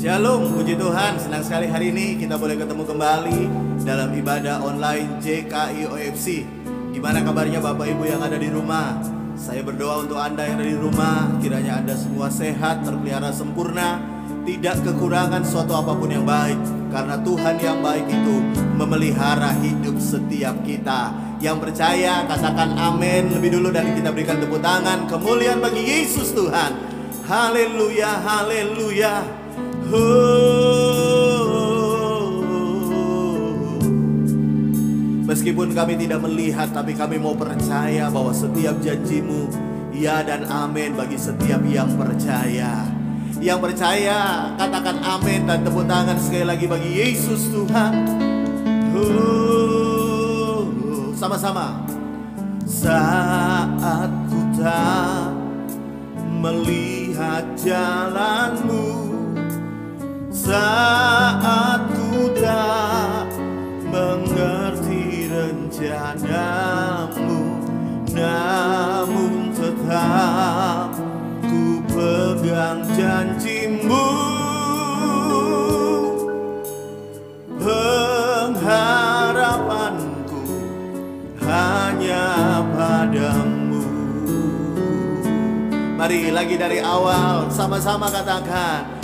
Shalom, puji Tuhan, senang sekali hari ini kita boleh ketemu kembali dalam ibadah online JKI OFC. Gimana kabarnya Bapak Ibu yang ada di rumah? Saya berdoa untuk Anda yang ada di rumah, kiranya Anda semua sehat, terpelihara sempurna, tidak kekurangan suatu apapun yang baik. Karena Tuhan yang baik itu memelihara hidup setiap kita. Yang percaya katakan amin lebih dulu dan kita berikan tepuk tangan. Kemuliaan bagi Yesus Tuhan. Haleluya, haleluya. Meskipun kami tidak melihat, tapi kami mau percaya bahwa setiap janjimu ya dan amin bagi setiap yang percaya. Yang percaya katakan amin dan tepuk tangan sekali lagi bagi Yesus Tuhan. Sama-sama. Saat ku tak melihat jalanmu, saat ku tak mengerti rencanamu, namun tetap ku pegang janjimu. Pengharapanku hanya padamu. Mari lagi dari awal sama-sama katakan.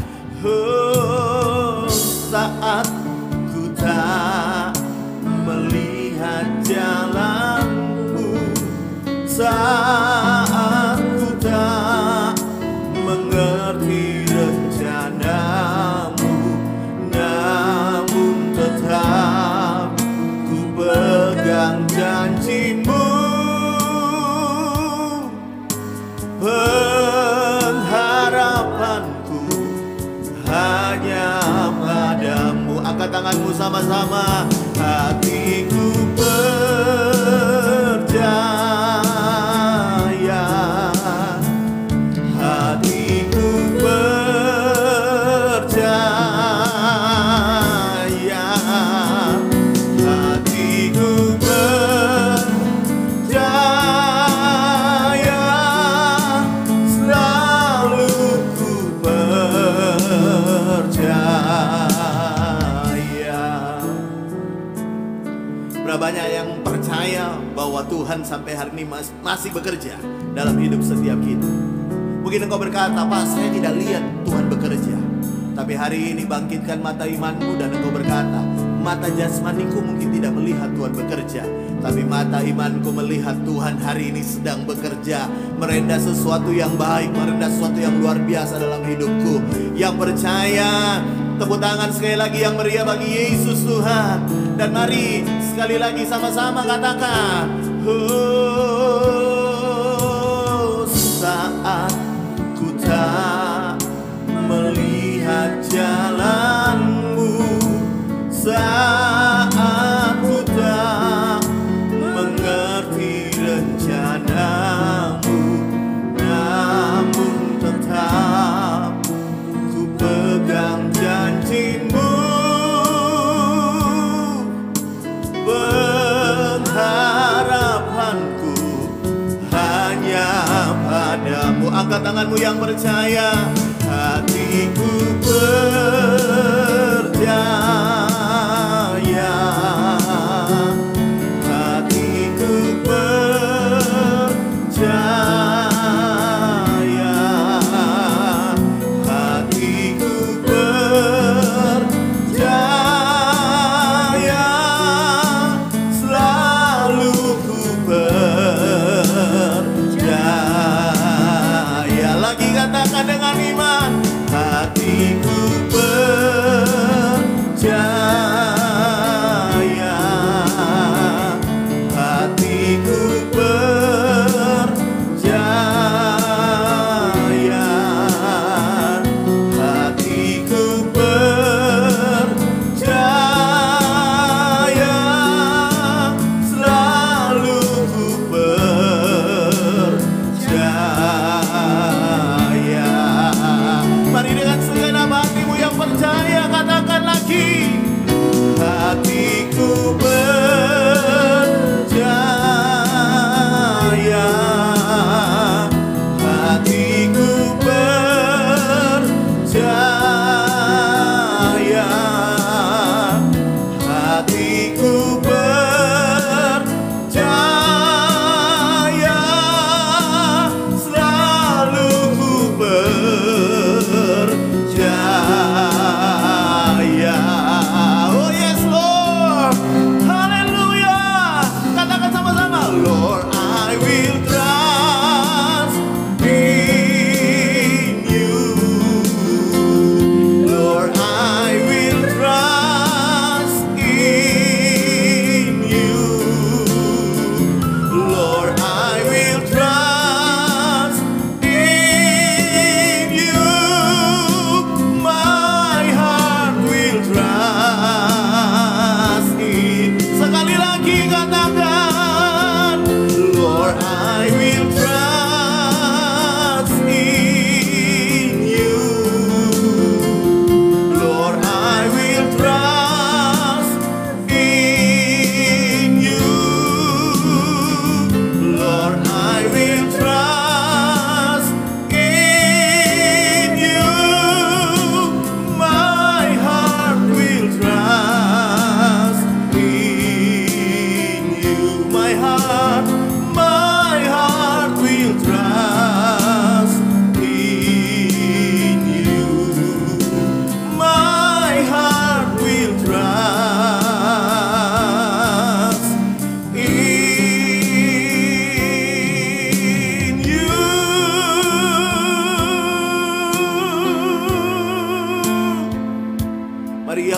Saat ku tak melihat jalanmu, saat ku tak mengerti rencanamu, namun tetap ku pegang janjimu. Pengharapanku hanya padamu. Angkat tanganmu sama-sama. Hatiku percaya, hatiku percaya, hatiku percaya, selalu ku percaya. Berapa banyak yang percaya bahwa Tuhan sampai hari ini masih bekerja dalam hidup setiap kita. Mungkin engkau berkata, Pak, saya tidak lihat Tuhan bekerja. Tapi hari ini bangkitkan mata imanmu dan engkau berkata, mata jasmaniku mungkin tidak melihat Tuhan bekerja, tapi mata imanku melihat Tuhan hari ini sedang bekerja, merendah sesuatu yang baik, merendah sesuatu yang luar biasa dalam hidupku. Yang percaya, tepuk tangan sekali lagi yang meriah bagi Yesus Tuhan. Dan mari sekali lagi sama-sama katakan, saat ku tak melihat jalanmu, saat ku tak mengerti rencanamu, namun tetap ku pegang janjimu. Pengharapanku hanya padamu. Angkat tanganmu yang percaya. Hatiku percaya, hatiku percaya, hatiku percaya, selalu ku percaya. Lagi katakan dengan iman. Hatiku percaya,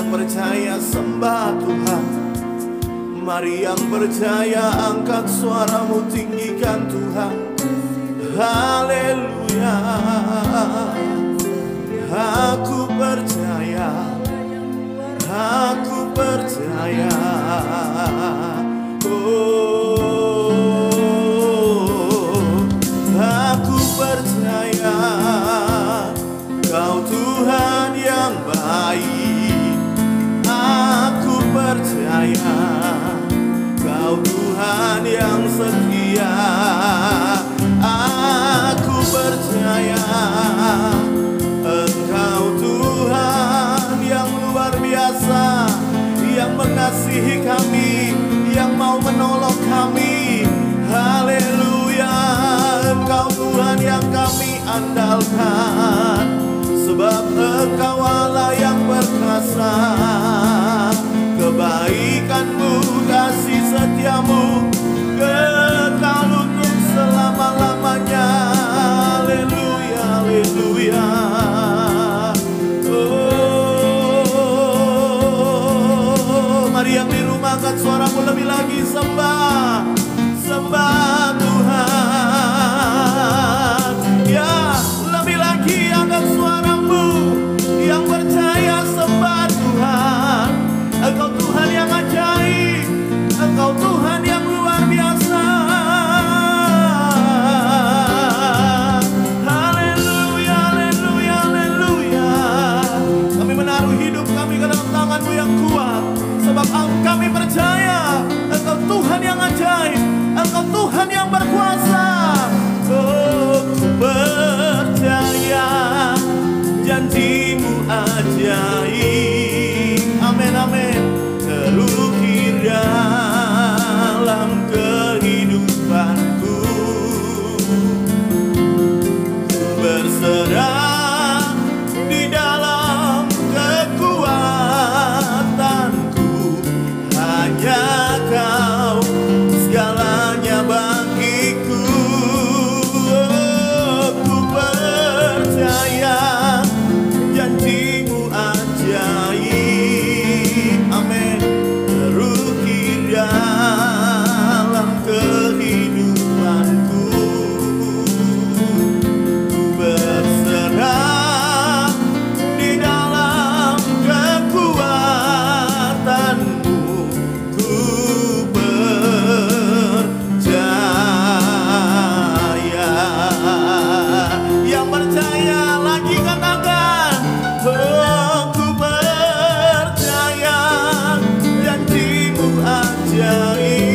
yang percaya sembah Tuhan. Mari yang percaya angkat suaramu, tinggikan Tuhan. Haleluya. Aku percaya, aku percaya. Aku percaya Kau Tuhan yang baik. Aku percaya Kau Tuhan yang setia. Aku percaya Engkau Tuhan yang luar biasa, yang mengasihi kami, yang mau menolong kami. Haleluya. Engkau Tuhan yang kami andalkan, sebab Engkau Allah yang perkasa. Kebaikan-Mu, kasih setia-Mu kekal untuk selama-lamanya. Haleluya, haleluya. Mari yang di rumah angkat suaramu lebih lagi, sembah, sembah Tuhan. Ya, lebih lagi angkat suaramu. Yang percaya sembah Tuhan. Engkau Tuhan yang ajaib, Engkau Tuhan yang luar biasa. Haleluya, haleluya, haleluya. Kami menaruh hidup kami ke dalam tangan-Mu yang kuat, sebab kami percaya Engkau Tuhan yang ajaib, Engkau Tuhan yang berkuasa. Oh, ku percaya janji-Mu ajaib. Amin, amin. Terukir dalam kehidupanku, berserah di dalam kekuatanku. Hanya Kau segalanya bagiku. Oh, ku percaya janji-Mu ajaib. Amin. Terukir dalam kehidupanku, ku berserah di dalam kekuatan-Mu. Ku percaya. Yang percaya lagi katakan, oh, ku percaya janji-Mu ajaib.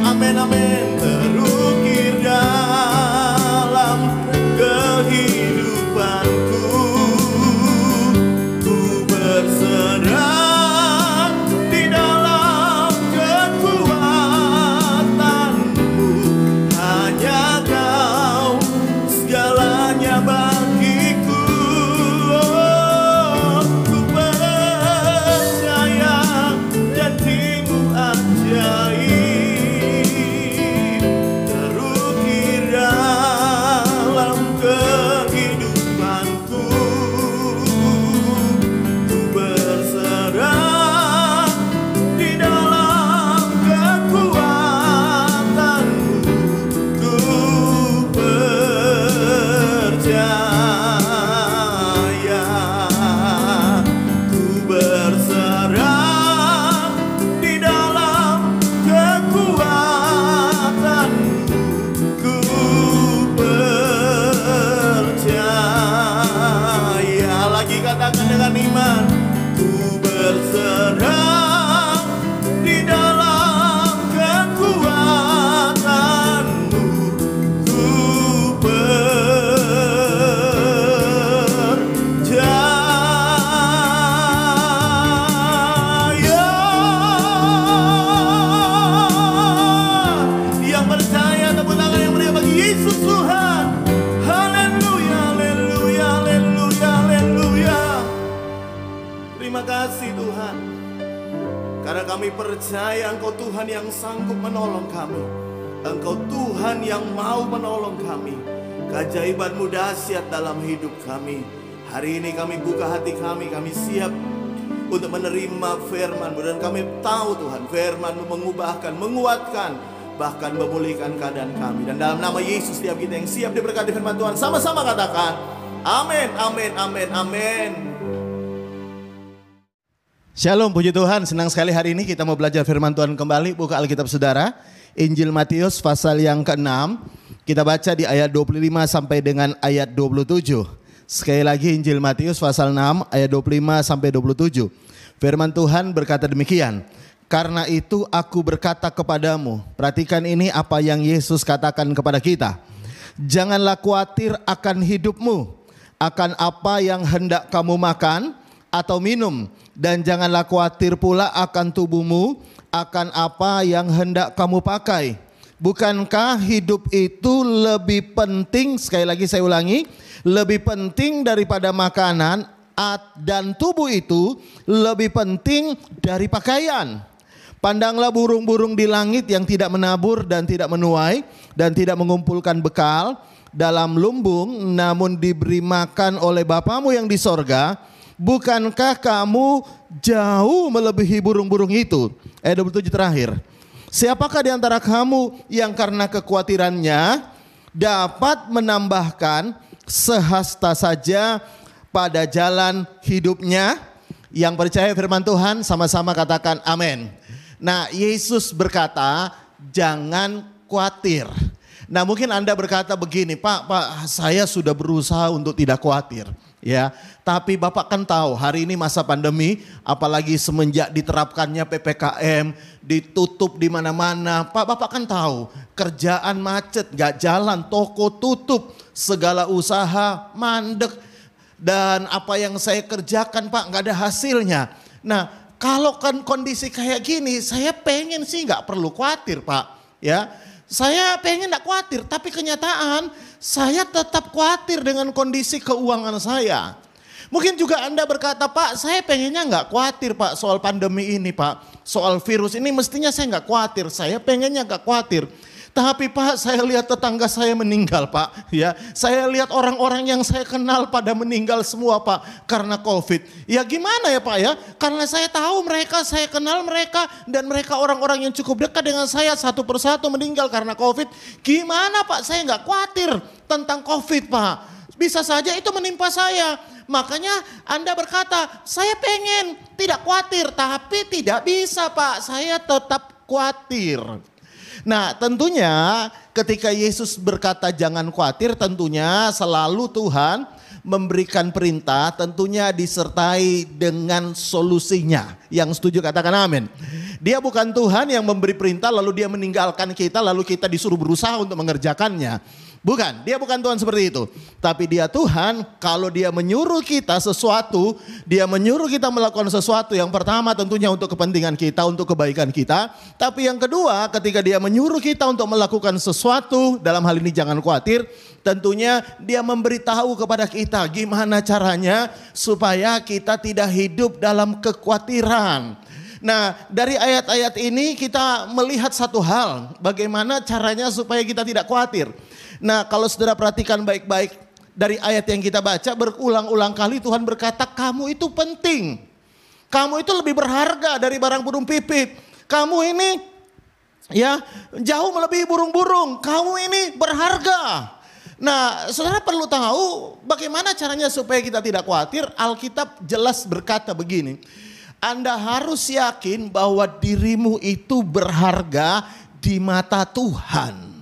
Amin, amin. Terukir dalam kehidupanku, ku berserah di dalam kekuatan-Mu. Hanya Kau segalanya bagiku. Oh, ku percaya janji-Mu ajaib. Terukir dalam kehidupanku, ku berserah di dalam kekuatan-Mu. Ku percaya, ku berserah di dalam kekuatan-Mu. Ku percaya. Lagi katakan dengan iman, ku berserah di dalam kekuatan-Mu. Ku percaya. Yang percaya tepuk tangan yang meriah bagi Yesus Tuhan. Haleluya, haleluya, haleluya, haleluya. Terima kasih Tuhan, karena kami percaya Engkau Tuhan yang sanggup menolong kami. Engkau Tuhan yang mau menolong kami. Keajaiban-Mu dahsyat dalam hidup kami. Hari ini kami buka hati kami siap untuk menerima firman-Mu. Dan kami tahu Tuhan, firman-Mu mengubahkan, menguatkan, bahkan memulihkan keadaan kami. Dan dalam nama Yesus, setiap kita yang siap diberkati firman Tuhan, sama-sama katakan amin, amin, amin, amin. Shalom, puji Tuhan. Senang sekali hari ini kita mau belajar firman Tuhan kembali. Buka Alkitab saudara, Injil Matius pasal yang ke-6. Kita baca di ayat 25 sampai dengan ayat 27. Sekali lagi Injil Matius pasal 6 ayat 25 sampai 27. Firman Tuhan berkata demikian. Karena itu aku berkata kepadamu, perhatikan ini apa yang Yesus katakan kepada kita. Janganlah khawatir akan hidupmu, akan apa yang hendak kamu makan atau minum. Dan janganlah khawatir pula akan tubuhmu, akan apa yang hendak kamu pakai. Bukankah hidup itu lebih penting, sekali lagi saya ulangi, lebih penting daripada makanan, dan tubuh itu lebih penting dari pakaian. Pandanglah burung-burung di langit yang tidak menabur dan tidak menuai dan tidak mengumpulkan bekal dalam lumbung, namun diberi makan oleh Bapamu yang di sorga. Bukankah kamu jauh melebihi burung-burung itu? Ayat 27 terakhir. Siapakah di antara kamu yang karena kekhawatirannya dapat menambahkan sehasta saja pada jalan hidupnya? Yang percaya firman Tuhan sama-sama katakan amin. Nah, Yesus berkata jangan khawatir. Nah, mungkin Anda berkata begini, Pak, saya sudah berusaha untuk tidak khawatir. Ya, tapi Bapak kan tahu hari ini masa pandemi, apalagi semenjak diterapkannya PPKM, ditutup di mana-mana. Bapak kan tahu kerjaan macet, gak jalan, toko tutup, segala usaha mandek. Dan apa yang saya kerjakan Pak gak ada hasilnya. Nah, kalau kan kondisi kayak gini, saya pengen sih gak perlu khawatir Pak. Ya, saya pengen gak khawatir, tapi kenyataan saya tetap khawatir dengan kondisi keuangan saya. Mungkin juga Anda berkata, Pak, saya pengennya nggak khawatir Pak soal pandemi ini Pak. Soal virus ini mestinya saya nggak khawatir, saya pengennya nggak khawatir. Tapi Pak, saya lihat tetangga saya meninggal Pak. Ya, saya lihat orang-orang yang saya kenal pada meninggal semua Pak karena COVID. Ya gimana ya Pak ya? Karena saya tahu mereka, saya kenal mereka dan mereka orang-orang yang cukup dekat dengan saya satu persatu meninggal karena COVID. Gimana Pak? Saya nggak khawatir tentang COVID Pak. Bisa saja itu menimpa saya. Makanya Anda berkata, saya pengen tidak khawatir, tapi tidak bisa Pak. Saya tetap khawatir. Nah, tentunya ketika Yesus berkata jangan khawatir, tentunya selalu Tuhan memberikan perintah, tentunya disertai dengan solusinya. Yang setuju katakan amin. Dia bukan Tuhan yang memberi perintah lalu dia meninggalkan kita lalu kita disuruh berusaha untuk mengerjakannya. Bukan, dia bukan Tuhan seperti itu. Tapi dia Tuhan, kalau dia menyuruh kita sesuatu, dia menyuruh kita melakukan sesuatu, yang pertama tentunya untuk kepentingan kita, untuk kebaikan kita. Tapi yang kedua, ketika dia menyuruh kita untuk melakukan sesuatu, dalam hal ini jangan khawatir, tentunya dia memberitahu kepada kita gimana caranya supaya kita tidak hidup dalam kekhawatiran. Nah, dari ayat-ayat ini kita melihat satu hal, bagaimana caranya supaya kita tidak khawatir. Nah, kalau saudara perhatikan baik-baik dari ayat yang kita baca, berulang-ulang kali Tuhan berkata kamu itu penting. Kamu itu lebih berharga dari barang burung pipit. Kamu ini ya jauh melebihi burung-burung. Kamu ini berharga. Nah, saudara perlu tahu bagaimana caranya supaya kita tidak khawatir. Alkitab jelas berkata begini. Anda harus yakin bahwa dirimu itu berharga di mata Tuhan.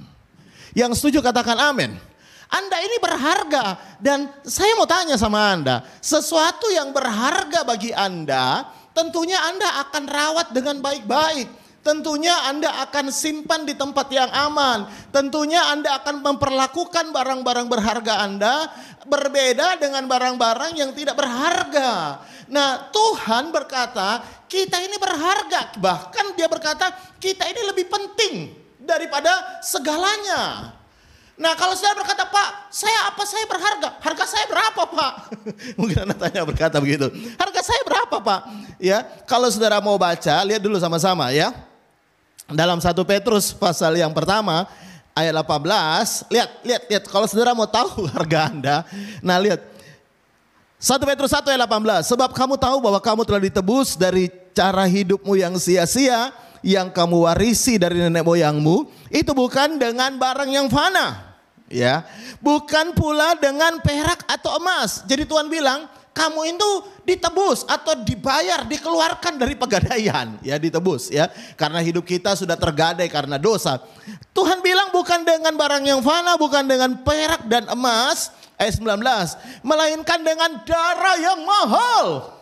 Yang setuju katakan amin. Anda ini berharga dan saya mau tanya sama Anda. Sesuatu yang berharga bagi Anda tentunya Anda akan rawat dengan baik-baik. Tentunya Anda akan simpan di tempat yang aman. Tentunya Anda akan memperlakukan barang-barang berharga Anda berbeda dengan barang-barang yang tidak berharga. Nah, Tuhan berkata kita ini berharga. Bahkan dia berkata kita ini lebih penting daripada segalanya. Nah, kalau saudara berkata, Pak, saya berharga? Harga saya berapa, Pak? Mungkin Anda tanya berkata begitu. Harga saya berapa, Pak? Ya, kalau saudara mau baca, lihat dulu sama-sama ya. Dalam 1 Petrus pasal yang pertama ayat 18, lihat. Kalau saudara mau tahu harga Anda, nah lihat. 1 Petrus 1 ayat 18. Sebab kamu tahu bahwa kamu telah ditebus dari cara hidupmu yang sia-sia, yang kamu warisi dari nenek moyangmu, itu bukan dengan barang yang fana, ya, bukan pula dengan perak atau emas. Jadi Tuhan bilang, kamu itu ditebus atau dibayar, dikeluarkan dari pegadaian, ya, ditebus, ya, karena hidup kita sudah tergadai karena dosa. Tuhan bilang bukan dengan barang yang fana, bukan dengan perak dan emas, ayat 19, melainkan dengan darah yang mahal.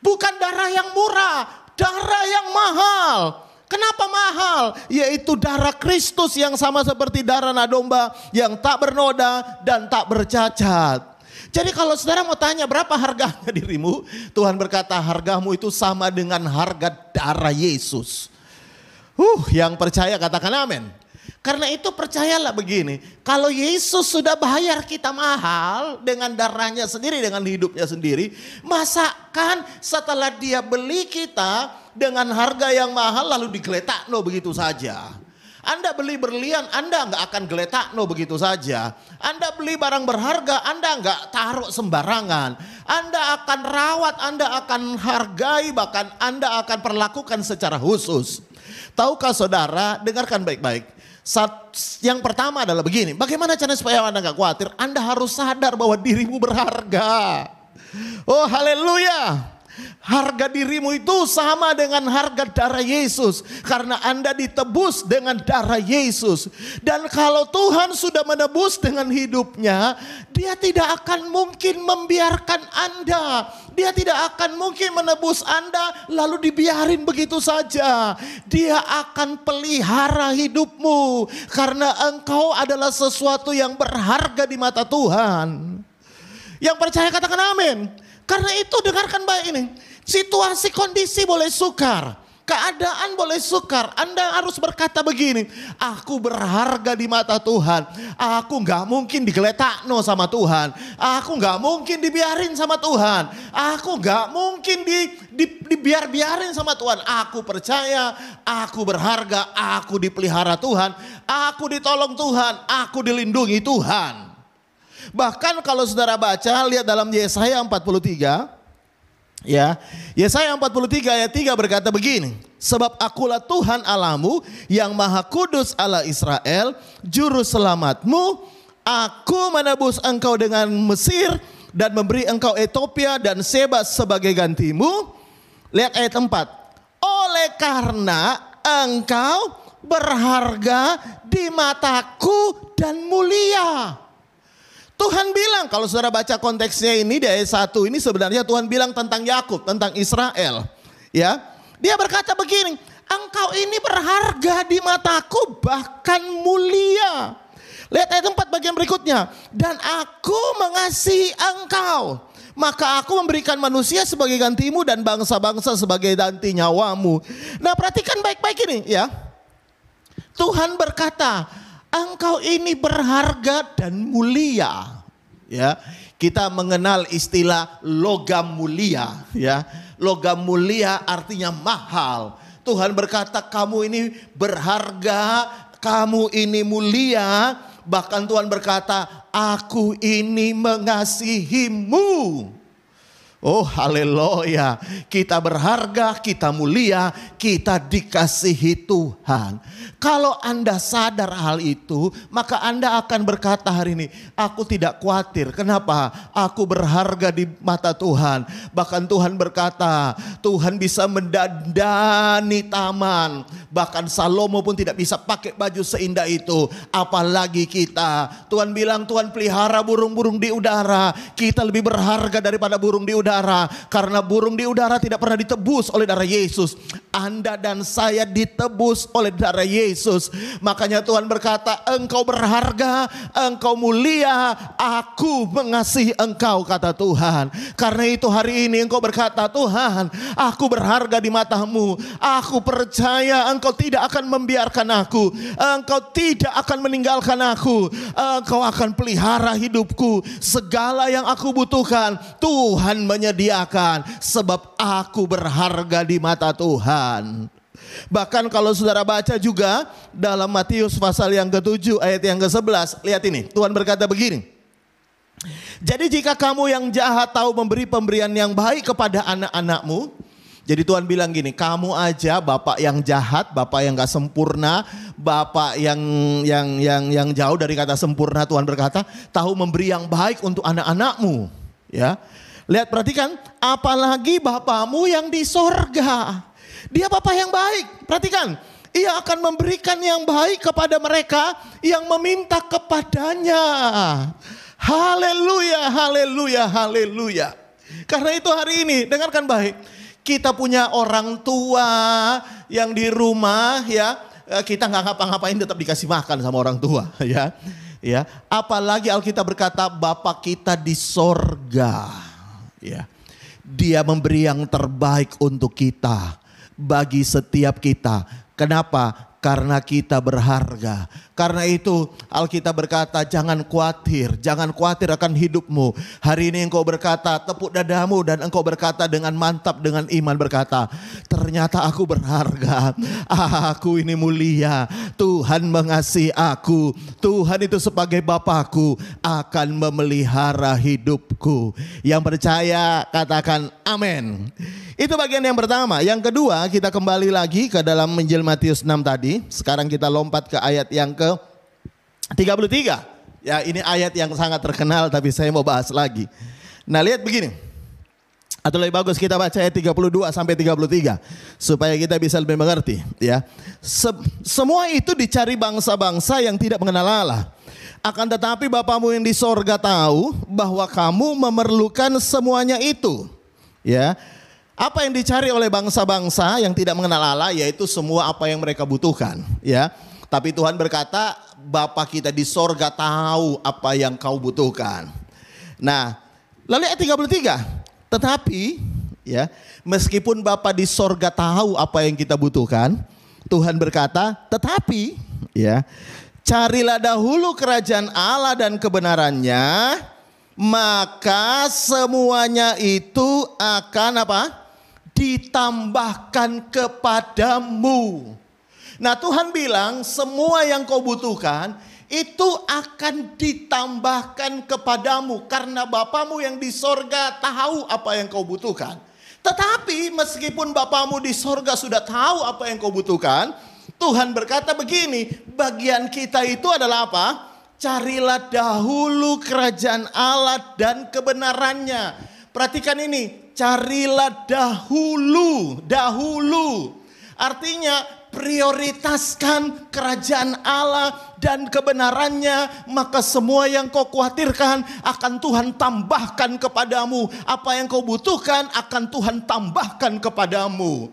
Bukan darah yang murah, darah yang mahal. Kenapa mahal? Yaitu darah Kristus yang sama seperti darah anak domba yang tak bernoda dan tak bercacat. Jadi kalau saudara mau tanya berapa harganya dirimu, Tuhan berkata hargamu itu sama dengan harga darah Yesus. Yang percaya katakan amin. Karena itu percayalah begini, kalau Yesus sudah bayar kita mahal dengan darahnya sendiri, dengan hidupnya sendiri, masakan setelah dia beli kita dengan harga yang mahal lalu digeletakno begitu saja. Anda beli berlian, Anda nggak akan geletakno begitu saja. Anda beli barang berharga, Anda nggak taruh sembarangan. Anda akan rawat, Anda akan hargai, bahkan Anda akan perlakukan secara khusus. Tahukah saudara, dengarkan baik-baik. Yang pertama adalah begini, bagaimana caranya supaya Anda gak khawatir? Anda harus sadar bahwa dirimu berharga. Oh haleluya. Harga dirimu itu sama dengan harga darah Yesus. Karena Anda ditebus dengan darah Yesus. Dan kalau Tuhan sudah menebus dengan hidupnya, Dia tidak akan mungkin membiarkan Anda. Dia tidak akan mungkin menebus Anda lalu dibiarin begitu saja. Dia akan pelihara hidupmu. Karena engkau adalah sesuatu yang berharga di mata Tuhan. Yang percaya katakan amin. Karena itu dengarkan baik ini. Situasi kondisi boleh sukar. Keadaan boleh sukar. Anda harus berkata begini. Aku berharga di mata Tuhan. Aku gak mungkin digeletakno sama Tuhan. Aku gak mungkin dibiarin sama Tuhan. Aku gak mungkin dibiarin sama Tuhan. Aku percaya. Aku berharga. Aku dipelihara Tuhan. Aku ditolong Tuhan. Aku dilindungi Tuhan. Bahkan kalau saudara baca, lihat dalam Yesaya 43, ya, Yesaya 43 ayat 3 berkata begini, sebab akulah Tuhan Allahmu yang maha kudus Allah Israel, juru selamatmu, aku menebus engkau dengan Mesir dan memberi engkau Ethiopia dan Seba sebagai gantimu. Lihat ayat 4, oleh karena engkau berharga di mataku dan mulia. Tuhan bilang, kalau saudara baca konteksnya ini di ayat 1 ini sebenarnya Tuhan bilang tentang Yakub, tentang Israel. Ya, Dia berkata begini, engkau ini berharga di mataku bahkan mulia. Lihat ayat 4 bagian berikutnya. Dan aku mengasihi engkau, maka aku memberikan manusia sebagai gantimu dan bangsa-bangsa sebagai ganti nyawamu. Nah perhatikan baik-baik ini ya. Tuhan berkata, engkau ini berharga dan mulia. Ya, kita mengenal istilah logam mulia. Ya, logam mulia artinya mahal. Tuhan berkata, kamu ini berharga, kamu ini mulia. Bahkan Tuhan berkata, aku ini mengasihimu. Oh haleluya, kita berharga, kita mulia, kita dikasihi Tuhan. Kalau Anda sadar hal itu, maka Anda akan berkata hari ini, aku tidak khawatir. Kenapa? Aku berharga di mata Tuhan. Bahkan Tuhan berkata, Tuhan bisa mendandani taman. Bahkan Salomo pun tidak bisa pakai baju seindah itu. Apalagi kita. Tuhan bilang, Tuhan pelihara burung-burung di udara. Kita lebih berharga daripada burung di udara. Karena burung di udara tidak pernah ditebus oleh darah Yesus. Anda dan saya ditebus oleh darah Yesus. Makanya Tuhan berkata, engkau berharga, engkau mulia, aku mengasihi engkau, kata Tuhan. Karena itu hari ini engkau berkata, Tuhan, aku berharga di matamu. Aku percaya engkau tidak akan membiarkan aku. Engkau tidak akan meninggalkan aku. Engkau akan pelihara hidupku. Segala yang aku butuhkan Tuhan menyediakan. Sebab aku berharga di mata Tuhan. Bahkan kalau saudara baca juga dalam Matius pasal yang ke-7 ayat yang ke-11. Lihat ini, Tuhan berkata begini. Jadi jika kamu yang jahat tahu memberi pemberian yang baik kepada anak-anakmu. Jadi Tuhan bilang gini, kamu aja bapak yang jahat, bapak yang gak sempurna, bapak yang jauh dari kata sempurna, Tuhan berkata, tahu memberi yang baik untuk anak-anakmu. Ya, lihat, perhatikan, apalagi bapamu yang di sorga. Dia bapak yang baik, perhatikan. Ia akan memberikan yang baik kepada mereka yang meminta kepadanya. Haleluya, haleluya, haleluya. Karena itu hari ini, dengarkan baik. Kita punya orang tua yang di rumah, ya, kita nggak ngapa-ngapain tetap dikasih makan sama orang tua, ya. Ya, apalagi Alkitab berkata Bapa kita di sorga, ya. Dia memberi yang terbaik untuk kita, bagi setiap kita. Kenapa? Karena kita berharga. Karena itu Alkitab berkata jangan khawatir akan hidupmu. Hari ini engkau berkata, tepuk dadamu dan engkau berkata dengan mantap, dengan iman berkata, ternyata aku berharga, aku ini mulia, Tuhan mengasihi aku, Tuhan itu sebagai Bapakku akan memelihara hidupku. Yang percaya katakan amin. Itu bagian yang pertama. Yang kedua, kita kembali lagi ke dalam Injil Matius 6 tadi. Sekarang kita lompat ke ayat yang ke-33. Ya, ini ayat yang sangat terkenal tapi saya mau bahas lagi. Nah, lihat begini. Atau lebih bagus kita baca ayat 32 sampai 33 supaya kita bisa lebih mengerti, ya. Semua itu dicari bangsa-bangsa yang tidak mengenal Allah. Akan tetapi Bapamu yang di sorga tahu bahwa kamu memerlukan semuanya itu. Ya. Apa yang dicari oleh bangsa-bangsa yang tidak mengenal Allah, yaitu semua apa yang mereka butuhkan, ya. Tapi Tuhan berkata, Bapa kita di sorga tahu apa yang kau butuhkan. Nah, lalu ayat 33. Tetapi, ya, meskipun Bapa di sorga tahu apa yang kita butuhkan, Tuhan berkata, tetapi, ya, carilah dahulu kerajaan Allah dan kebenarannya, maka semuanya itu akan apa? Ditambahkan kepadamu. Nah, Tuhan bilang semua yang kau butuhkan itu akan ditambahkan kepadamu karena Bapamu yang di sorga tahu apa yang kau butuhkan. Tetapi meskipun Bapamu di sorga sudah tahu apa yang kau butuhkan, Tuhan berkata begini, bagian kita itu adalah apa? Carilah dahulu kerajaan Allah dan kebenarannya. Perhatikan ini, carilah dahulu. Artinya prioritaskan kerajaan Allah dan kebenarannya, maka semua yang kau khawatirkan akan Tuhan tambahkan kepadamu. Apa yang kau butuhkan akan Tuhan tambahkan kepadamu.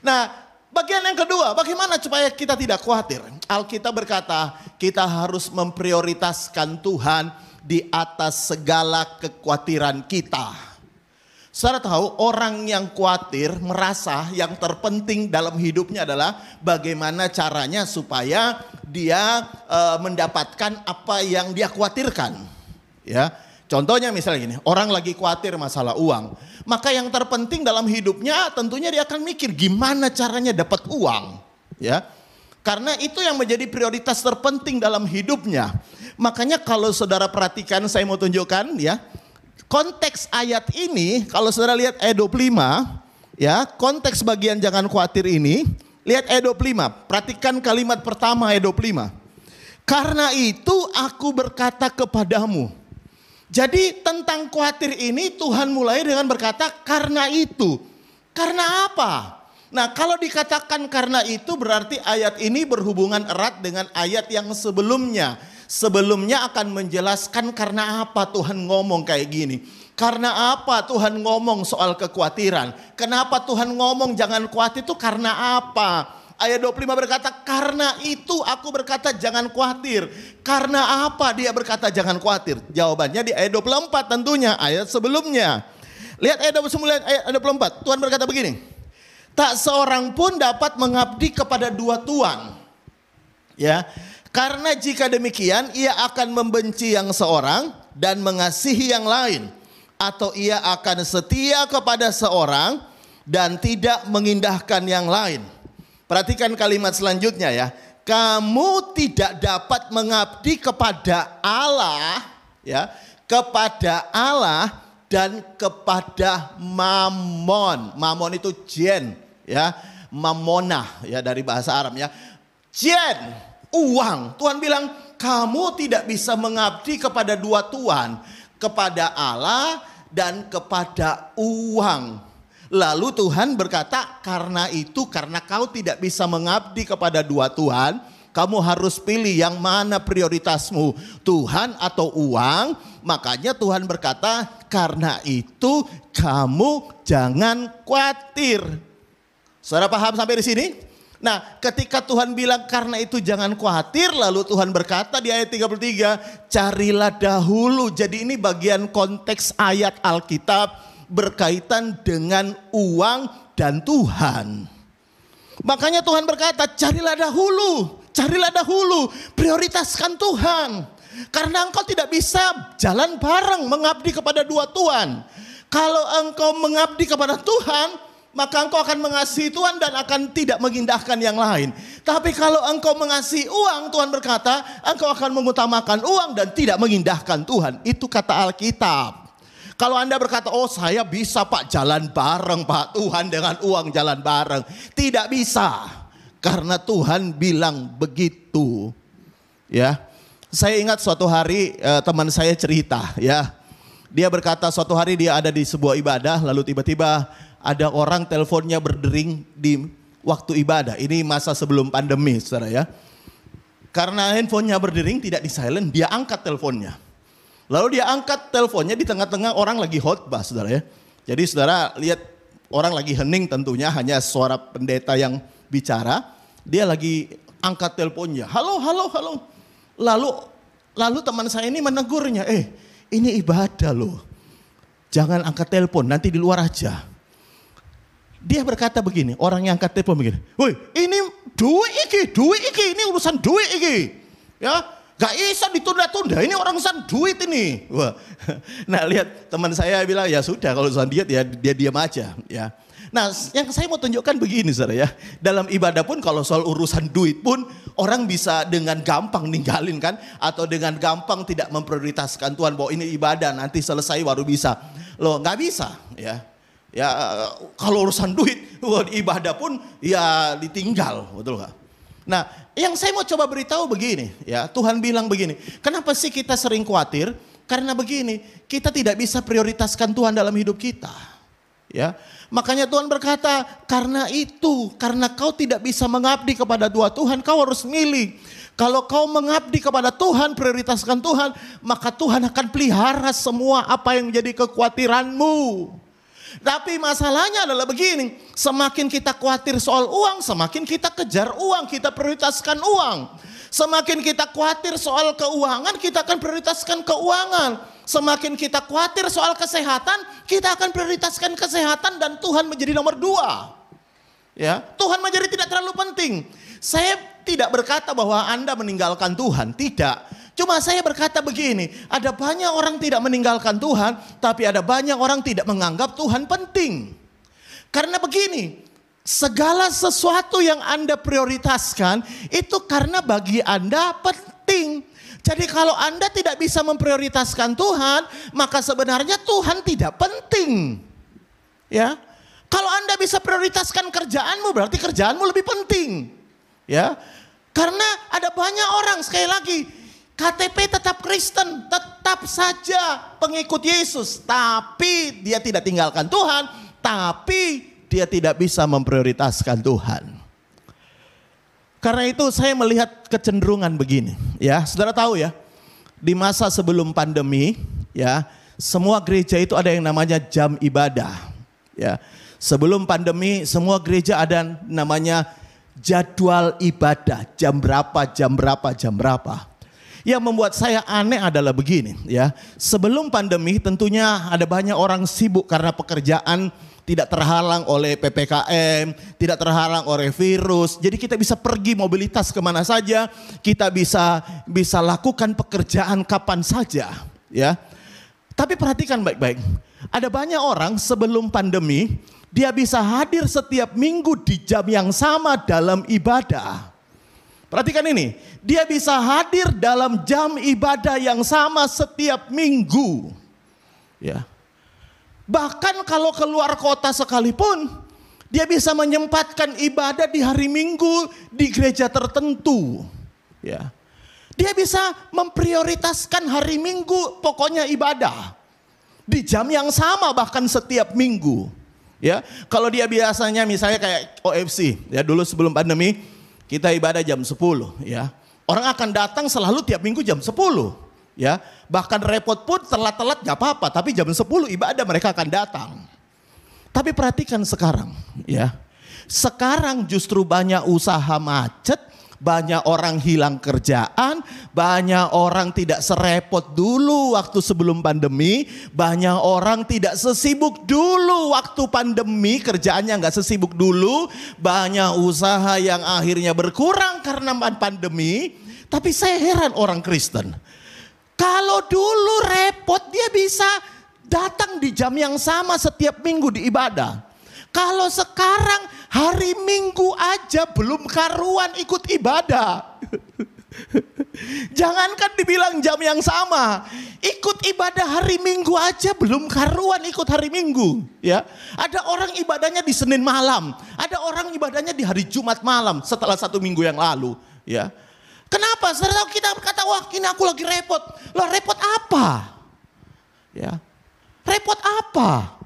Nah, bagian yang kedua, bagaimana supaya kita tidak khawatir? Alkitab berkata, kita harus memprioritaskan Tuhan di atas segala kekhawatiran kita. Saudara tahu, orang yang khawatir merasa yang terpenting dalam hidupnya adalah bagaimana caranya supaya dia mendapatkan apa yang dia khawatirkan. Ya, contohnya misalnya gini, orang lagi khawatir masalah uang, maka yang terpenting dalam hidupnya tentunya dia akan mikir gimana caranya dapat uang. Ya, karena itu yang menjadi prioritas terpenting dalam hidupnya. Makanya kalau saudara perhatikan, saya mau tunjukkan, ya. Konteks ayat ini, kalau saudara lihat ayat 25, ya, konteks bagian jangan khawatir ini, lihat ayat 25, perhatikan kalimat pertama ayat 25. Karena itu aku berkata kepadamu. Jadi tentang khawatir ini Tuhan mulai dengan berkata karena itu. Karena apa? Nah, kalau dikatakan karena itu berarti ayat ini berhubungan erat dengan ayat yang sebelumnya. Sebelumnya akan menjelaskan karena apa Tuhan ngomong kayak gini. Karena apa Tuhan ngomong soal kekhawatiran. Kenapa Tuhan ngomong jangan khawatir itu karena apa. Ayat 25 berkata karena itu aku berkata jangan khawatir. Karena apa dia berkata jangan khawatir. Jawabannya di ayat 24 tentunya ayat sebelumnya. Lihat ayat 29 ayat 24. Tuhan berkata begini. Tak seorang pun dapat mengabdi kepada dua tuan. Ya. Karena jika demikian ia akan membenci yang seorang dan mengasihi yang lain. Atau ia akan setia kepada seorang dan tidak mengindahkan yang lain. Perhatikan kalimat selanjutnya ya. Kamu tidak dapat mengabdi kepada Allah, ya, kepada Allah dan kepada Mammon. Mammon itu jen, ya. Mammonah, ya, dari bahasa Arab, ya. Jen, uang. Tuhan bilang, kamu tidak bisa mengabdi kepada dua tuan, kepada Allah dan kepada uang. Lalu Tuhan berkata, karena kau tidak bisa mengabdi kepada dua tuan, kamu harus pilih yang mana prioritasmu, Tuhan atau uang. Makanya Tuhan berkata, karena itu kamu jangan khawatir. Saudara paham sampai di sini? Nah, ketika Tuhan bilang karena itu jangan khawatir, lalu Tuhan berkata di ayat 33, carilah dahulu. Jadi ini bagian konteks ayat Alkitab berkaitan dengan uang dan Tuhan. Makanya Tuhan berkata, carilah dahulu, prioritaskan Tuhan. Karena engkau tidak bisa jalan bareng mengabdi kepada dua tuan. Kalau engkau mengabdi kepada Tuhan, maka engkau akan mengasihi Tuhan dan akan tidak mengindahkan yang lain. Tapi kalau engkau mengasihi uang, Tuhan berkata, engkau akan mengutamakan uang dan tidak mengindahkan Tuhan. Itu kata Alkitab. Kalau Anda berkata, oh saya bisa Pak jalan bareng Pak, Tuhan dengan uang jalan bareng. Tidak bisa. Karena Tuhan bilang begitu. Ya. Saya ingat suatu hari teman saya cerita, ya. Dia berkata suatu hari dia ada di sebuah ibadah, lalu tiba-tiba ada orang teleponnya berdering di waktu ibadah. Ini masa sebelum pandemi, saudara, ya. Karena handphonenya berdering tidak di silent, dia angkat teleponnya. Lalu dia angkat teleponnya di tengah-tengah orang lagi khotbah, saudara, ya. Jadi saudara lihat orang lagi hening, tentunya hanya suara pendeta yang bicara. Dia lagi angkat teleponnya. Halo. Lalu teman saya ini menegurnya, ini ibadah loh. Jangan angkat telepon, nanti di luar aja. Dia berkata begini, orang yang angkat telepon begini, woi ini duit iki, ini urusan duit iki. Ya, gak bisa ditunda-tunda, ini urusan duit ini. Wah. Nah lihat teman saya bilang, ya sudah kalau urusan duit ya dia diam aja. Ya. Nah yang saya mau tunjukkan begini saudara, ya. Dalam ibadah pun kalau soal urusan duit pun orang bisa dengan gampang ninggalin kan. Atau dengan gampang tidak memprioritaskan Tuhan bahwa ini ibadah nanti selesai baru bisa. Loh gak bisa ya. Ya kalau urusan duit ibadah pun ya ditinggal, betul gak? Nah yang saya mau coba beritahu begini ya, Tuhan bilang begini, kenapa sih kita sering khawatir? Karena begini, kita tidak bisa prioritaskan Tuhan dalam hidup kita. Ya, makanya Tuhan berkata, karena kau tidak bisa mengabdi kepada dua Tuhan, kau harus milih. Kalau kau mengabdi kepada Tuhan, prioritaskan Tuhan, maka Tuhan akan pelihara semua apa yang menjadi kekhawatiranmu. Tapi masalahnya adalah begini, semakin kita khawatir soal uang, semakin kita kejar uang, kita prioritaskan uang. Semakin kita khawatir soal keuangan, kita akan prioritaskan keuangan. Semakin kita khawatir soal kesehatan, kita akan prioritaskan kesehatan dan Tuhan menjadi nomor 2. Ya, Tuhan menjadi tidak terlalu penting. Saya tidak berkata bahwa Anda meninggalkan Tuhan, tidak. Cuma saya berkata begini, ada banyak orang tidak meninggalkan Tuhan, tapi ada banyak orang tidak menganggap Tuhan penting. Karena begini, segala sesuatu yang Anda prioritaskan itu karena bagi Anda penting. Jadi kalau Anda tidak bisa memprioritaskan Tuhan, maka sebenarnya Tuhan tidak penting. Ya. Kalau Anda bisa prioritaskan kerjaanmu, berarti kerjaanmu lebih penting. Ya. Karena ada banyak orang, sekali lagi, KTP tetap Kristen, tetap saja pengikut Yesus, tapi dia tidak tinggalkan Tuhan, tapi dia tidak bisa memprioritaskan Tuhan. Karena itu saya melihat kecenderungan begini, ya. Saudara tahu ya, di masa sebelum pandemi, ya, semua gereja itu ada yang namanya jam ibadah, ya. Sebelum pandemi, semua gereja ada namanya jadwal ibadah, jam berapa. Yang membuat saya aneh adalah begini, ya. Sebelum pandemi tentunya ada banyak orang sibuk karena pekerjaan, tidak terhalang oleh PPKM, tidak terhalang oleh virus. Jadi kita bisa pergi mobilitas kemana saja, kita bisa lakukan pekerjaan kapan saja, ya. Tapi perhatikan baik-baik, ada banyak orang sebelum pandemi, dia bisa hadir setiap minggu di jam yang sama dalam ibadah. Perhatikan ini, dia bisa hadir dalam jam ibadah yang sama setiap minggu. Ya. Bahkan kalau keluar kota sekalipun, dia bisa menyempatkan ibadah di hari Minggu di gereja tertentu. Ya. Dia bisa memprioritaskan hari Minggu pokoknya ibadah. Di jam yang sama bahkan setiap minggu. Ya, kalau dia biasanya misalnya kayak OFC, ya dulu sebelum pandemi kita ibadah jam 10, ya. Orang akan datang selalu tiap minggu jam 10, ya. Bahkan repot pun telat-telat gak apa-apa, tapi jam 10 ibadah mereka akan datang. Tapi perhatikan sekarang, ya. Sekarang justru banyak usaha macet, banyak orang hilang kerjaan, banyak orang tidak serepot dulu waktu sebelum pandemi, banyak orang tidak sesibuk dulu waktu pandemi, kerjaannya nggak sesibuk dulu, banyak usaha yang akhirnya berkurang karena pandemi. Tapi saya heran orang Kristen, kalau dulu repot dia bisa datang di jam yang sama setiap minggu di ibadah. Kalau sekarang hari Minggu aja belum karuan ikut ibadah. Jangankan dibilang jam yang sama, ikut ibadah hari Minggu aja belum karuan ikut hari Minggu. Ya, ada orang ibadahnya di Senin malam, ada orang ibadahnya di hari Jumat malam setelah 1 minggu yang lalu. Ya, kenapa? Setelah kita berkata, wah ini aku lagi repot. Loh repot apa? Ya, repot apa?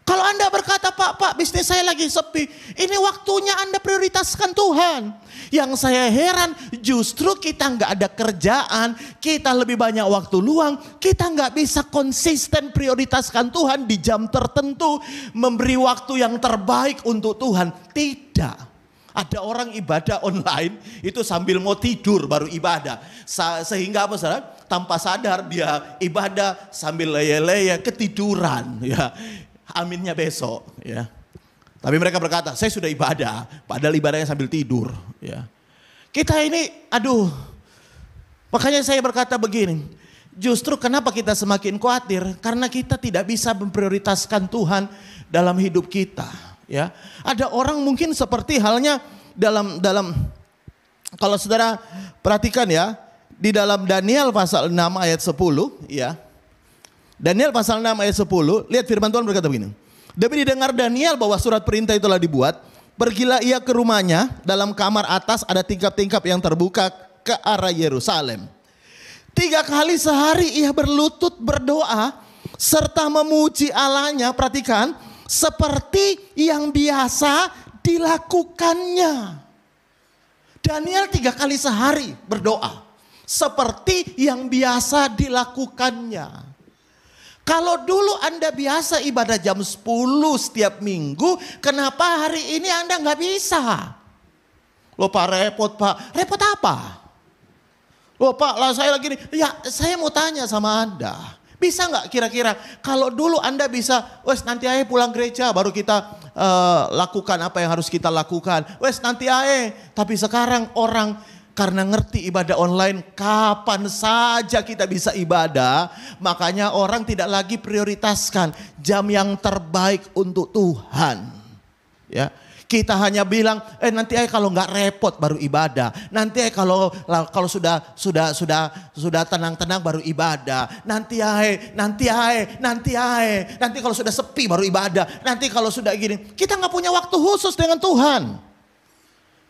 Kalau Anda berkata, Pak, bisnis saya lagi sepi. Ini waktunya Anda prioritaskan Tuhan. Yang saya heran, justru kita nggak ada kerjaan, kita lebih banyak waktu luang, kita nggak bisa konsisten prioritaskan Tuhan di jam tertentu, memberi waktu yang terbaik untuk Tuhan. Tidak. Ada orang ibadah online itu sambil mau tidur baru ibadah. Sehingga apa saudara? Tanpa sadar dia ibadah sambil leye-leye ketiduran. Ya. Aminnya besok, ya. Tapi mereka berkata, saya sudah ibadah, padahal ibadahnya sambil tidur, ya. Kita ini, aduh, makanya saya berkata begini, justru kenapa kita semakin khawatir? Karena kita tidak bisa memprioritaskan Tuhan dalam hidup kita, ya. Ada orang mungkin seperti halnya dalam kalau saudara perhatikan ya, di dalam Daniel pasal 6 ayat 10, ya. Daniel pasal 6 ayat 10, lihat firman Tuhan berkata begini. Demi didengar Daniel bahwa surat perintah itu telah dibuat, pergilah ia ke rumahnya, dalam kamar atas ada tingkap-tingkap yang terbuka ke arah Yerusalem. 3 kali sehari ia berlutut berdoa, serta memuji Allahnya, perhatikan, seperti yang biasa dilakukannya. Daniel 3 kali sehari berdoa, seperti yang biasa dilakukannya. Kalau dulu Anda biasa ibadah jam 10 setiap minggu, kenapa hari ini Anda nggak bisa? Loh Pak repot Pak, repot apa? Loh Pak lah saya lagi nih, ya saya mau tanya sama Anda. Bisa nggak kira-kira kalau dulu Anda bisa, wes nanti aja pulang gereja baru kita lakukan apa yang harus kita lakukan. Wes nanti aja, tapi sekarang orang karena ngerti ibadah online, kapan saja kita bisa ibadah. Makanya orang tidak lagi prioritaskan jam yang terbaik untuk Tuhan. Ya, kita hanya bilang, nanti aja kalau nggak repot baru ibadah. Nanti aja kalau sudah tenang-tenang baru ibadah. Nanti kalau sudah sepi baru ibadah. Nanti kalau sudah gini, kita nggak punya waktu khusus dengan Tuhan.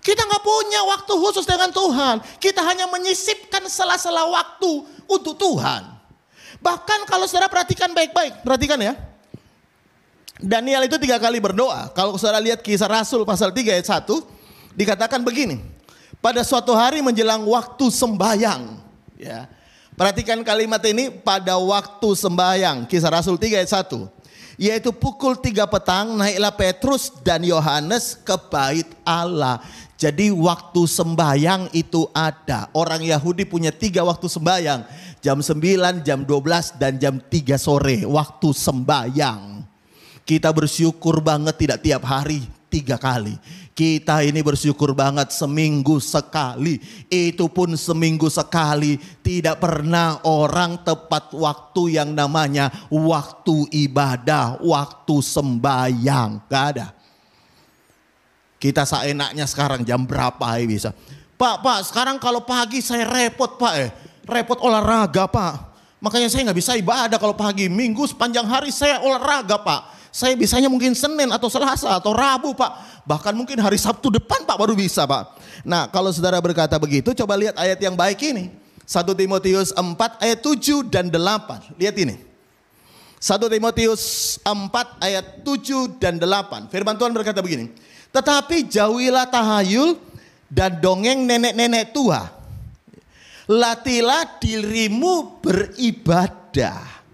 Kita nggak punya waktu khusus dengan Tuhan. Kita hanya menyisipkan sela-sela waktu untuk Tuhan. Bahkan kalau saudara perhatikan baik-baik. Perhatikan ya. Daniel itu 3 kali berdoa. Kalau saudara lihat Kisah Rasul pasal 3 ayat 1. Dikatakan begini. Pada suatu hari menjelang waktu sembahyang. Ya. Perhatikan kalimat ini, pada waktu sembahyang. Kisah Rasul 3 ayat 1. Yaitu pukul 3 petang naiklah Petrus dan Yohanes ke bait Allah. Jadi waktu sembahyang itu ada. Orang Yahudi punya 3 waktu sembahyang. Jam 9, jam 12, dan jam 3 sore. Waktu sembahyang. Kita bersyukur banget tidak tiap hari 3 kali. Kita ini bersyukur banget seminggu sekali. Itu pun seminggu sekali. Tidak pernah orang tepat waktu yang namanya waktu ibadah, waktu sembahyang. Gak ada. Kita seenaknya sekarang jam berapa ya bisa. Pak, sekarang kalau pagi saya repot Pak repot olahraga Pak. Makanya saya nggak bisa ibadah kalau pagi. Minggu sepanjang hari saya olahraga Pak. Saya bisanya mungkin Senin atau Selasa atau Rabu Pak. Bahkan mungkin hari Sabtu depan Pak baru bisa Pak. Nah kalau saudara berkata begitu, coba lihat ayat yang baik ini. 1 Timotius 4 ayat 7 dan 8. Lihat ini. 1 Timotius 4 ayat 7 dan 8. Firman Tuhan berkata begini. Tetapi jauhilah tahayul dan dongeng nenek-nenek tua. Latihlah dirimu beribadah.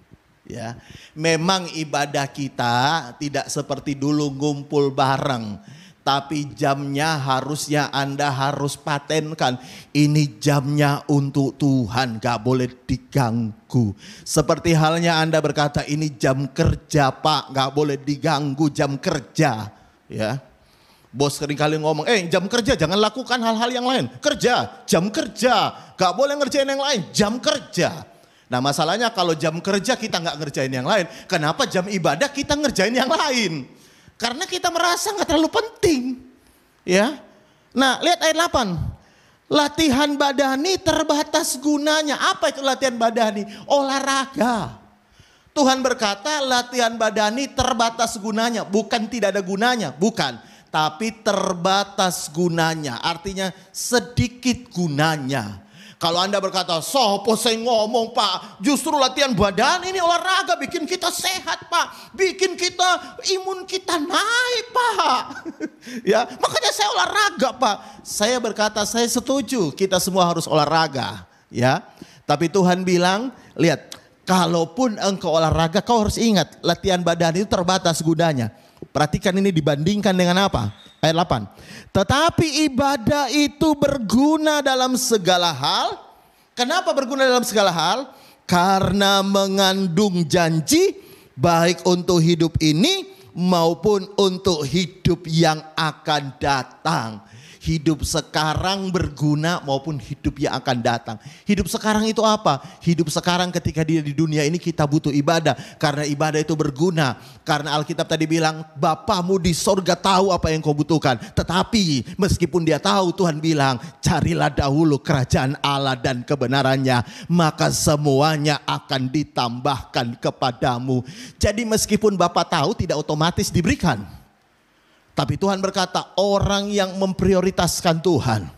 Ya, memang ibadah kita tidak seperti dulu ngumpul bareng. Tapi jamnya harusnya Anda harus patenkan. Ini jamnya untuk Tuhan, gak boleh diganggu. Seperti halnya Anda berkata ini jam kerja Pak, gak boleh diganggu jam kerja. Ya. Bos seringkali ngomong, jam kerja jangan lakukan hal-hal yang lain. Kerja, jam kerja. Gak boleh ngerjain yang lain, jam kerja. Nah masalahnya kalau jam kerja kita gak ngerjain yang lain. Kenapa jam ibadah kita ngerjain yang lain? Karena kita merasa gak terlalu penting. Ya. Nah lihat ayat 8. Latihan badani terbatas gunanya. Apa itu latihan badani? Olahraga. Tuhan berkata latihan badani terbatas gunanya. Bukan tidak ada gunanya, bukan. Tapi terbatas gunanya, artinya sedikit gunanya. Kalau Anda berkata, sopo saya ngomong Pak, justru latihan badan ini olahraga bikin kita sehat Pak. Bikin kita, imun kita naik Pak. Ya, makanya saya olahraga Pak. Saya berkata saya setuju kita semua harus olahraga. Ya, tapi Tuhan bilang, lihat, kalaupun engkau olahraga kau harus ingat latihan badan itu terbatas gunanya. Perhatikan ini dibandingkan dengan apa? Ayat 8. Tetapi ibadah itu berguna dalam segala hal. Kenapa berguna dalam segala hal? Karena mengandung janji baik untuk hidup ini maupun untuk hidup yang akan datang. Hidup sekarang berguna maupun hidup yang akan datang. Hidup sekarang itu apa? Hidup sekarang ketika dia di dunia ini kita butuh ibadah. Karena ibadah itu berguna. Karena Alkitab tadi bilang Bapamu di sorga tahu apa yang kau butuhkan. Tetapi meskipun dia tahu Tuhan bilang carilah dahulu kerajaan Allah dan kebenarannya. Maka semuanya akan ditambahkan kepadamu. Jadi meskipun Bapa tahu tidak otomatis diberikan. Tapi Tuhan berkata orang yang memprioritaskan Tuhan.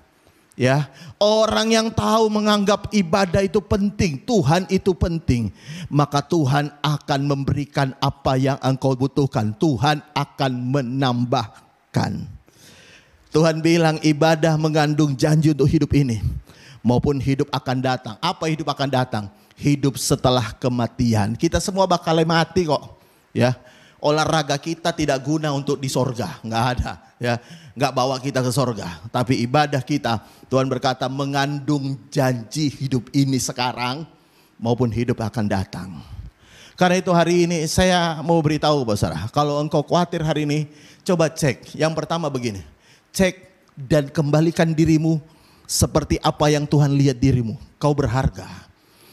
Ya, orang yang tahu menganggap ibadah itu penting, Tuhan itu penting, maka Tuhan akan memberikan apa yang engkau butuhkan. Tuhan akan menambahkan. Tuhan bilang ibadah mengandung janji untuk hidup ini maupun hidup akan datang. Apa hidup akan datang? Hidup setelah kematian. Kita semua bakal mati kok. Ya. Olahraga kita tidak guna untuk di sorga, nggak ada, ya, nggak bawa kita ke sorga. Tapi ibadah kita, Tuhan berkata mengandung janji hidup ini sekarang maupun hidup akan datang. Karena itu hari ini saya mau beritahu saudara, kalau engkau khawatir hari ini, coba cek. Yang pertama begini, cek dan kembalikan dirimu seperti apa yang Tuhan lihat dirimu. Kau berharga.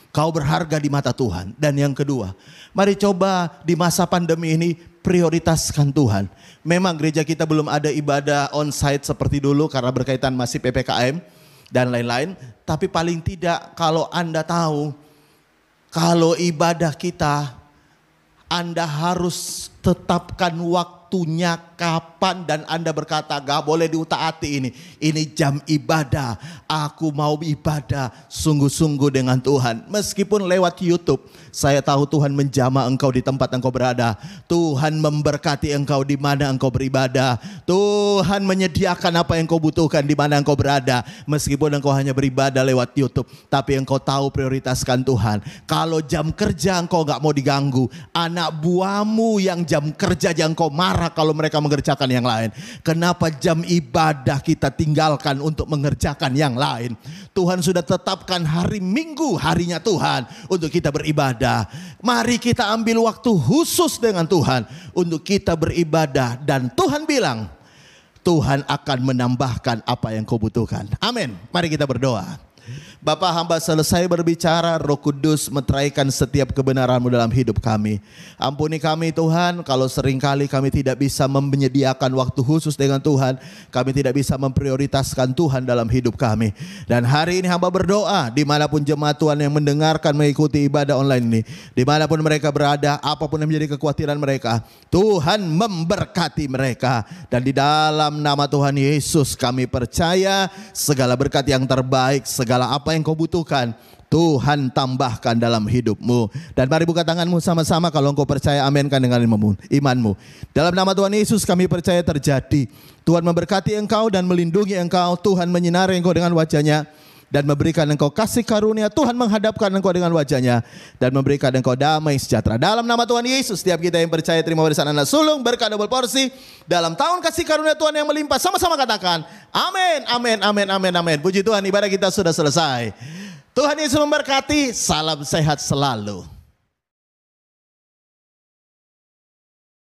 Kau berharga di mata Tuhan. Dan yang kedua, mari coba di masa pandemi ini prioritaskan Tuhan. Memang gereja kita belum ada ibadah on-site seperti dulu karena berkaitan masih PPKM dan lain-lain. Tapi paling tidak kalau Anda tahu, kalau ibadah kita, Anda harus tetapkan waktunya kapan dan Anda berkata gak boleh diutak-atik ini. Ini jam ibadah, aku mau ibadah sungguh-sungguh dengan Tuhan. Meskipun lewat YouTube, saya tahu Tuhan menjamah engkau di tempat engkau berada. Tuhan memberkati engkau di mana engkau beribadah. Tuhan menyediakan apa yang engkau butuhkan di mana engkau berada. Meskipun engkau hanya beribadah lewat YouTube, tapi engkau tahu prioritaskan Tuhan. Kalau jam kerja engkau gak mau diganggu, anak buahmu yang jam kerja yang engkau marah kalau mereka mengerjakan yang lain. Kenapa jam ibadah kita tinggalkan untuk mengerjakan yang lain? Tuhan sudah tetapkan hari Minggu, harinya Tuhan untuk kita beribadah. Mari kita ambil waktu khusus dengan Tuhan untuk kita beribadah. Dan Tuhan bilang, Tuhan akan menambahkan apa yang kau butuhkan. Amin. Mari kita berdoa. Bapa, hamba selesai berbicara, Roh Kudus meteraikan setiap kebenaran-Mu dalam hidup kami. Ampuni kami Tuhan, kalau seringkali kami tidak bisa menyediakan waktu khusus dengan Tuhan, kami tidak bisa memprioritaskan Tuhan dalam hidup kami. Dan hari ini hamba berdoa, dimanapun jemaat Tuhan yang mendengarkan mengikuti ibadah online ini, dimanapun mereka berada, apapun yang menjadi kekhawatiran mereka, Tuhan memberkati mereka. Dan di dalam nama Tuhan Yesus kami percaya segala berkat yang terbaik, segala apa yang kau butuhkan, Tuhan tambahkan dalam hidupmu. Dan mari buka tanganmu sama-sama kalau engkau percaya, aminkan dengan imanmu. Dalam nama Tuhan Yesus kami percaya terjadi. Tuhan memberkati engkau dan melindungi engkau. Tuhan menyinari engkau dengan wajah-Nya dan memberikan engkau kasih karunia. Tuhan menghadapkan engkau dengan wajah-Nya dan memberikan engkau damai sejahtera. Dalam nama Tuhan Yesus, setiap kita yang percaya terima warisan anak sulung, berkat double porsi dalam tahun kasih karunia Tuhan yang melimpah. Sama-sama katakan amin, amin, amin, amin, amin. Puji Tuhan, ibadah kita sudah selesai. Tuhan Yesus memberkati. Salam sehat selalu.